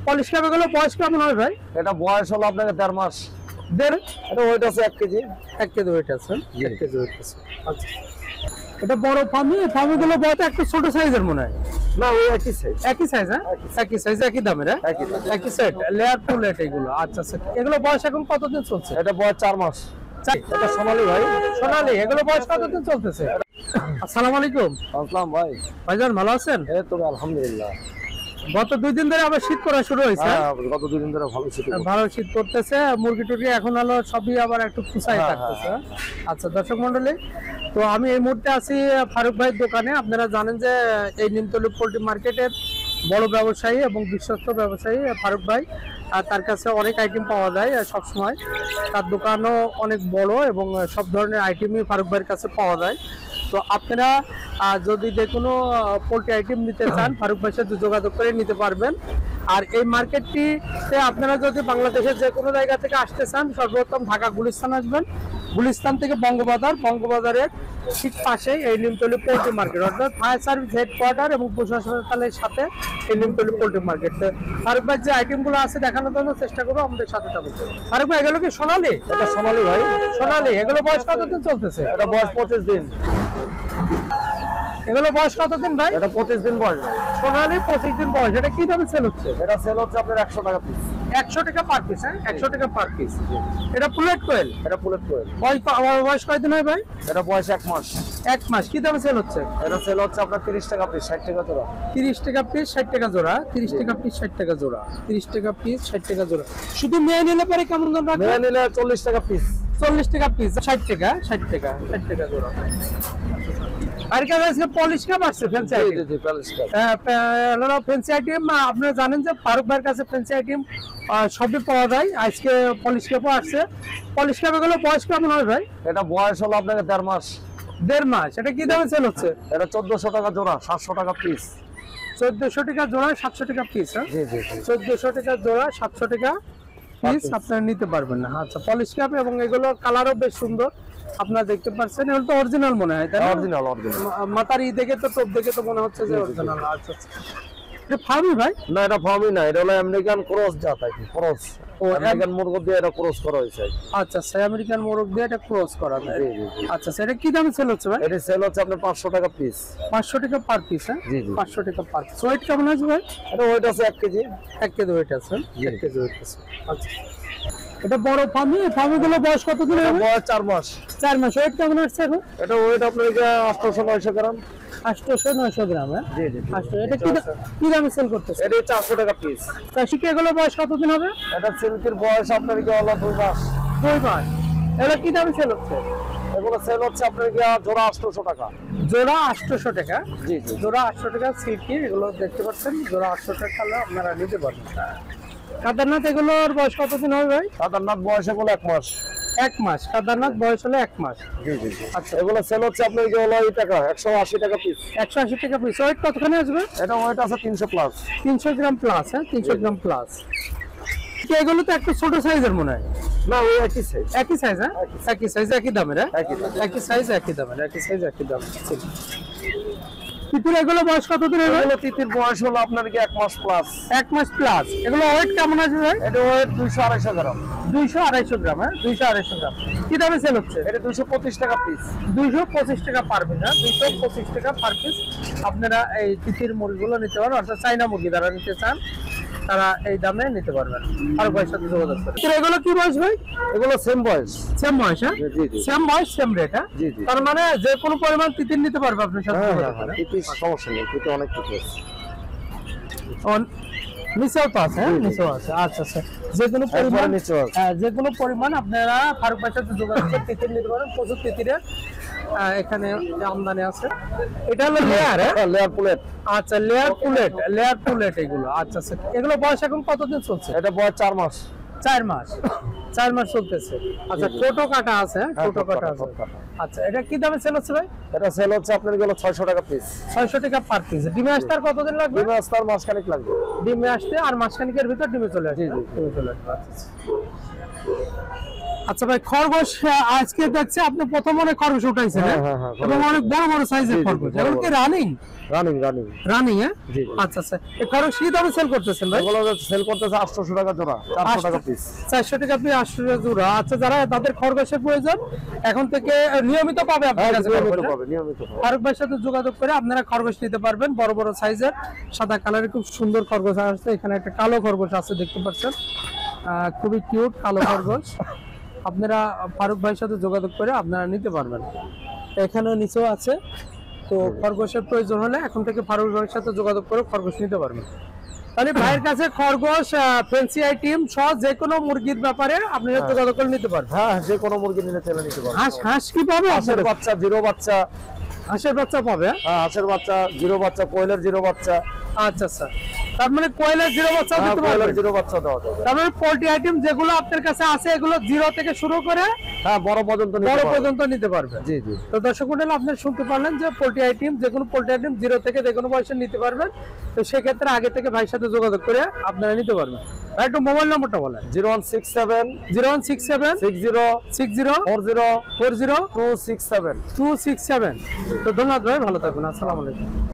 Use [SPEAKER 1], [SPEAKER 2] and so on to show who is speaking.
[SPEAKER 1] Polish cap এগুলো বয়স কেমন হবে ভাই?
[SPEAKER 2] এটা বয়স হলো আপনাকে 1.5 মাস।
[SPEAKER 1] দেড়?
[SPEAKER 2] এটা ওয়েট আছে 1 কেজি।
[SPEAKER 1] 1 কেজি ওয়েট আছে। 1 কেজি ওয়েট আছে। আচ্ছা, এটা বড় ফার্মিগুলো বড় একটু ছোট সাইজের মনে হয়।
[SPEAKER 2] না, ওই একই সাইজ।
[SPEAKER 1] একই সাইজ? হ্যাঁ, একই সাইজ, একই দামের। হ্যাঁ, একই সেট, লেয়ার টু লেট এগুলো। আচ্ছা আচ্ছা, এগুলো বয়স এখন কতদিন চলছে?
[SPEAKER 2] এটা বয়স 4 মাস।
[SPEAKER 1] এটা সোনালী ভাই, সোনালী। এগুলো বয়স কতদিন চলতেছে? আসসালামু আলাইকুম।
[SPEAKER 2] আসসালাম ভাই।
[SPEAKER 1] ভাইজান ভালো আছেন?
[SPEAKER 2] এই তো আলহামদুলিল্লাহ।
[SPEAKER 1] গত 2 দিন ধরে আবার শীত পড়া শুরু হয়েছে।
[SPEAKER 2] হ্যাঁ, গত 2 দিন ধরে ভালো শীত
[SPEAKER 1] করতেছে। মুরগি টুরগি এখন হলো সবই আবার একটু কুচাই থাকতেছে। আচ্ছা দর্শক মন্ডলী, তো আমি এই মুহূর্তে আছি ফারুক ভাইয়ের দোকানে। আপনারা জানেন যে এই নিমতলী পোল্ট্রি মার্কেটের বড় ব্যবসায়ী এবং বিশ্বস্ত ব্যবসায়ী ফারুক ভাই। আর তার কাছে অনেক আইটেম পাওয়া যায় সবসময়। তার দোকানও অনেক বড় এবং সব ধরনের আইটেমই ফারুক ভাইয়ের কাছে পাওয়া যায়। তো আপনারা যদি যে কোনো পোল্ট্রি আইটেম নিতে চান ফারুক ভাইয়ের সাথে যোগাযোগ করে নিতে পারবেন। আর এই মার্কেটটিতে আপনারা যদি বাংলাদেশের যে কোনো জায়গা থেকে আসতে চান, সর্বপ্রথম ঢাকা গুলিস্তান আসবেন। গুলিস্তান থেকে বঙ্গবাজারের ঠিক পাশেই এই নিমতলী পোল্ট্রি মার্কেট, অর্থাৎ ফায়ার সার্ভিস হেডকোয়ার্টার এবং প্রশাসনের সাথে এই নিমতলী পোল্ট্রি মার্কেট। ফারুক ভাই যে আইটেমগুলো আছে দেখানোর জন্য চেষ্টা করবো, আমাদের সাথে থাকবো। ফারুক ভাই, এগুলো কি সোনালী?
[SPEAKER 2] এটা সোনালী ভাই।
[SPEAKER 1] সোনালী। এগুলো বয়স কতদিন চলতেছে?
[SPEAKER 2] এটা বয়স 25 দিন।
[SPEAKER 1] এগুলো বয়স কতদিন ভাই?
[SPEAKER 2] এটা 25 দিন বয়স।
[SPEAKER 1] সোনালী 25 দিন বয়স। এটা কি দামে সেল হচ্ছে?
[SPEAKER 2] এটা সেল হচ্ছে আপনার 100 টাকা পিস।
[SPEAKER 1] 100 টাকা পার পিস? হ্যাঁ, 100 টাকা পার পিস। এটা পুলেট কোয়েল?
[SPEAKER 2] এটা পুলেট কোয়েল।
[SPEAKER 1] বয়স কয়দিন হয় ভাই?
[SPEAKER 2] এটা বয়স 1 মাস।
[SPEAKER 1] 1 মাস। কি দামে সেল হচ্ছে?
[SPEAKER 2] এটা সেল হচ্ছে আপনার 30 টাকা পিস, 60 টাকা জোড়া।
[SPEAKER 1] 30 টাকা পিস, 60 টাকা জোড়া। 30 টাকা পিস, 60 টাকা জোড়া। 30 টাকা পিস, 60 টাকা জোড়া। শুধু মেয়ে নিলে পরে কেমন দাম রাখবেন?
[SPEAKER 2] মেয়ে নিলে 40 টাকা পিস।
[SPEAKER 1] 40 টাকা পিস, 60 টাকা, 60 টাকা, 60 টাকা জোড়া। আর কি আছে? পলিশ কাপ আছে, ফ্যান্সি আইটেম।
[SPEAKER 2] জি, পলিশ কাপ।
[SPEAKER 1] ফ্যান্সি আইটেম আপনারা জানেন যে ফারুক ভাইয়ের কাছে ফ্যান্সি আইটেম সবই পাওয়া যায়। আজকে পলিশ কাপও আসছে। পলিশ কাপ এগুলো বয়স কেমন হবে ভাই?
[SPEAKER 2] এটা বয়স হলো আপনাকে 1.5 মাস।
[SPEAKER 1] 1.5 মাস। এটা কি দামে সেল হচ্ছে?
[SPEAKER 2] এটা 1400 টাকা জোড়া, 700 টাকা পিস।
[SPEAKER 1] 1400 টাকা জোড়া, 700 টাকা পিস। হ্যাঁ,
[SPEAKER 2] জি জি।
[SPEAKER 1] 1400 টাকা জোড়া, 700 টাকা পিস আপনারা নিতে পারবেন না। আচ্ছা, পলিশ কাপ এবং এগুলো কালারও বেশ সুন্দর, আপনারা দেখতে পাচ্ছেন। এগুলো তো অরিজিনাল মনে হয়, তাই না?
[SPEAKER 2] অরিজিনাল।
[SPEAKER 1] মাথার দেখে তো, টোপ দেখে তো মনে হচ্ছে যে অরিজিনাল। আচ্ছা আচ্ছা, এটা ফার্মি ভাই?
[SPEAKER 2] না, এটা ফার্মি না, এটা হলো আমেরিকান ক্রস জাত আর কি। ক্রস, আমেরিকান মুরগ দিয়ে এটা ক্রস করা হয়েছে।
[SPEAKER 1] আচ্ছা আচ্ছা, আমেরিকান মোরগ দিয়ে এটা ক্রস করা যায়।
[SPEAKER 2] জি জি।
[SPEAKER 1] আচ্ছা, এটা কি দামে সেল হচ্ছে ভাই?
[SPEAKER 2] এটা সেল হচ্ছে আপনার 500 টাকা পিস।
[SPEAKER 1] 500 টাকা পার পিস? হ্যাঁ,
[SPEAKER 2] জি জি।
[SPEAKER 1] 500 টাকা পার পিস। ওয়েট কেমন আছে ভাই?
[SPEAKER 2] এটা ওয়েট আছে 1 কেজি।
[SPEAKER 1] 1 কেজি ওয়েট আছে। 1 কেজি ওয়েট আছে। আচ্ছা, এটা বড় ফার্মিগুলো বয়স কতদিন হবে?
[SPEAKER 2] বয়স 4 মাস।
[SPEAKER 1] 4 মাস। ওয়েট কেমন আসছে এখন?
[SPEAKER 2] এটা ওয়েট আপনার 800-900 গ্রাম।
[SPEAKER 1] 800-900 গ্রাম। হ্যাঁ,
[SPEAKER 2] জি জি।
[SPEAKER 1] 800। এটা কি দামে সেল করতেছে?
[SPEAKER 2] এটা 400 টাকা পিস।
[SPEAKER 1] শিখে এগুলো বয়স কতদিন হবে?
[SPEAKER 2] এটা সিল্কের বয়স আপনার হলো 2 মাস।
[SPEAKER 1] 2 মাস। এগুলো কি দামে সেল হচ্ছে?
[SPEAKER 2] এগুলো সেল হচ্ছে আপনার জোড়া 800 টাকা।
[SPEAKER 1] জোড়া 800 টাকা?
[SPEAKER 2] জি জি।
[SPEAKER 1] জোড়া 800 টাকা সিল্কি। এগুলো দেখতে পাচ্ছেন, জোড়া 800 টাকা হলে আপনারা নিতে পারবেন। কাদারনাথ এগুলোর বয়স কতদিন হবে ভাই?
[SPEAKER 2] কাদারনাথ বয়স হলো 1 মাস।
[SPEAKER 1] 1 মাস। কাদারনাথ বয়স হলে 1 মাস।
[SPEAKER 2] জি জি। আচ্ছা, এগুলো সেল হচ্ছে আপনার হলো এই টাকা 180 টাকা পিস।
[SPEAKER 1] 180 টাকা পিস। ওয়েট কতখানি আসবে?
[SPEAKER 2] এটা ওয়েট আছে 300 প্লাস।
[SPEAKER 1] 300 গ্রাম প্লাস। হ্যাঁ, 300 গ্রাম প্লাস। এগুলো তো একটু ছোট সাইজের মনে হয়।
[SPEAKER 2] না, ওই একই সাইজ।
[SPEAKER 1] একই সাইজ? হ্যাঁ, একই সাইজ, একই দামের। হ্যাঁ, একই সাইজ, একই দামের। একই সাইজ, একই দাম। তিতির এগুলো বয়স কতদিন হবে?
[SPEAKER 2] এগুলো তিতির বয়স হলো আপনার 1 মাস প্লাস।
[SPEAKER 1] 1 মাস প্লাস। এগুলো ওয়েট কেমন আসবে ভাই?
[SPEAKER 2] এটা ওয়েট 200-250 গ্রাম।
[SPEAKER 1] 200-250 গ্রাম। হ্যাঁ, 200-250 গ্রাম। কি দামে সেল হচ্ছে?
[SPEAKER 2] এটা 225 টাকা পিস।
[SPEAKER 1] 225 টাকা পার পিস। হ্যাঁ, 225 টাকা পার পিস। আপনারা এই তিতির মুরগিগুলো নিতে পারেন, অর্থাৎ চাইনা মুরগি যারা নিতে চান তারা এই দামে নিতে পারবেন। আর ভাইয়ের সাথে যোগাযোগ করুন। এগুলো কি বয়স ভাই?
[SPEAKER 2] এগুলো সেম বয়স।
[SPEAKER 1] সেম বয়স? হ্যাঁ, সেম বয়স, সেম রেট। হ্যাঁ, তার মানে যে কোনো পরিমাণ তিতির নিতে পারবে আপনার সাথে।
[SPEAKER 2] তিতির সমস্যা নেই, তিতির অনেক তিতির আছে।
[SPEAKER 1] নিচেও তো আছে? হ্যাঁ, নিচেও আছে। আচ্ছা আচ্ছা, যে কোনো পরিমাণ, যে কোনো পরিমাণ আপনারা ফারুক ভাইয়ের সাথে যোগাযোগ করে তিতির নিতে পারেন। প্রচুর তিতিরের এখানে আমদানি আছে। এটা হলো লেয়ার?
[SPEAKER 2] Layer pollute.
[SPEAKER 1] আচ্ছা, লেয়ার পুলেট এগুলো। আচ্ছা আচ্ছা, এগুলো বয়স এখন কতদিন চলছে?
[SPEAKER 2] এটা বয়স 4 মাস।
[SPEAKER 1] 4 মাস। 4 মাস চলতেছে। আচ্ছা, ছোট কাটা আছে? ছোট কাটা আছে। আচ্ছা, এটা কি দামে সেল হচ্ছে ভাই?
[SPEAKER 2] এটা সেল হচ্ছে আপনার 600 টাকা পিস।
[SPEAKER 1] 600 টাকা পার পিস। ডিমে আসতে আর কতদিন লাগবে?
[SPEAKER 2] ডিমে আসতে আর মাসখানেক লাগবে।
[SPEAKER 1] ডিমে আসতে আর মাসখানেকের ভিতর ডিমে চলে আসবে। ডিমে চলে আসবে। আচ্ছা ভাই, খরগোশ আজকে দেখছি আপনি প্রথম অনেক খরগোশ উঠাইছেন এবং অনেক বড় বড় সাইজের খরগোশ। এগুলো কি রানিং?
[SPEAKER 2] রানিং রানিং
[SPEAKER 1] রানিং হ্যাঁ?
[SPEAKER 2] জি
[SPEAKER 1] আচ্ছা আচ্ছা, এই খরগোশ কি দামে সেল করতেছেন ভাই?
[SPEAKER 2] এগুলো সেল করতেছে 800 টাকা জোড়া, 400 টাকা পিস।
[SPEAKER 1] 400 টাকা আপনি 800 টাকা জোড়া। আচ্ছা, যারা তাদের খরগোশের প্রয়োজন এখন থেকে নিয়মিত পাবে আপনার কাছে
[SPEAKER 2] নিয়মিত
[SPEAKER 1] খরগোশ,
[SPEAKER 2] পাবে, নিয়মিত পাবে।
[SPEAKER 1] ফারুক ভাইয়ের সাথে যোগাযোগ করে আপনারা খরগোশ নিতে পারবেন। বড় বড় সাইজের সাদা কালারের খুব সুন্দর খরগোশ আসছে। এখানে একটা কালো খরগোশ আছে, দেখতে পাচ্ছেন, খুবই কিউট কালো খরগোশ। আপনারা ফারুক ভাইয়ের সাথে যোগাযোগ করে আপনারা নিতে পারবেন। এখানেও নিচেও আছে। তো খরগোশের প্রয়োজন হলে এখন থেকে ফারুক ভাইয়ের সাথে যোগাযোগ করে খরগোশ নিতে পারবেন। তাহলে ভাইয়ের কাছে খরগোশ, ফ্যান্সি আইটেম সহ যে কোনো মুরগির ব্যাপারে আপনারা যোগাযোগ করে নিতে পারবেন।
[SPEAKER 2] হ্যাঁ, যে কোনো মুরগি নিলে চলে নিতে পারবে।
[SPEAKER 1] হাঁস কি পাবে?
[SPEAKER 2] হাঁসের বাচ্চা, জিরো বাচ্চা।
[SPEAKER 1] হাঁসের বাচ্চা পাবে?
[SPEAKER 2] হ্যাঁ, হাঁসের বাচ্চা, জিরো বাচ্চা, কোয়েলের জিরো বাচ্চা।
[SPEAKER 1] আচ্ছা আচ্ছা, তার মানে কোয়েলের জিরো বাচ্চা দিতে পারবেন?
[SPEAKER 2] কোয়েলের জিরো বাচ্চা দেওয়া যাবে।
[SPEAKER 1] তার মানে পোল্ট্রি আইটেম যেগুলো আপনার কাছে আছে এগুলো জিরো থেকে শুরু করে
[SPEAKER 2] হ্যাঁ, বড় পর্যন্ত নিতে
[SPEAKER 1] বড়
[SPEAKER 2] পারবে।
[SPEAKER 1] পর্যন্ত নিতে পারবে।
[SPEAKER 2] জি জি।
[SPEAKER 1] তো দর্শক মণ্ডলী, আপনারা শুনতে পারলেন যে পোল্ট্রি আইটেম, যে কোনো পোল্ট্রি আইটেম জিরো থেকে যে কোনো বয়সে নিতে পারবেন। তো সেক্ষেত্রে আগে থেকে ভাইয়ের সাথে যোগাযোগ করে আপনারা নিতে পারবেন। ভাই একটু মোবাইল নম্বরটা বলেন।
[SPEAKER 2] 0167
[SPEAKER 1] 0167
[SPEAKER 2] 60
[SPEAKER 1] 60
[SPEAKER 2] 40
[SPEAKER 1] 40
[SPEAKER 2] 267।
[SPEAKER 1] 267। তো ধন্যবাদ ভাই, ভালো থাকবেন, আসসালামু আলাইকুম।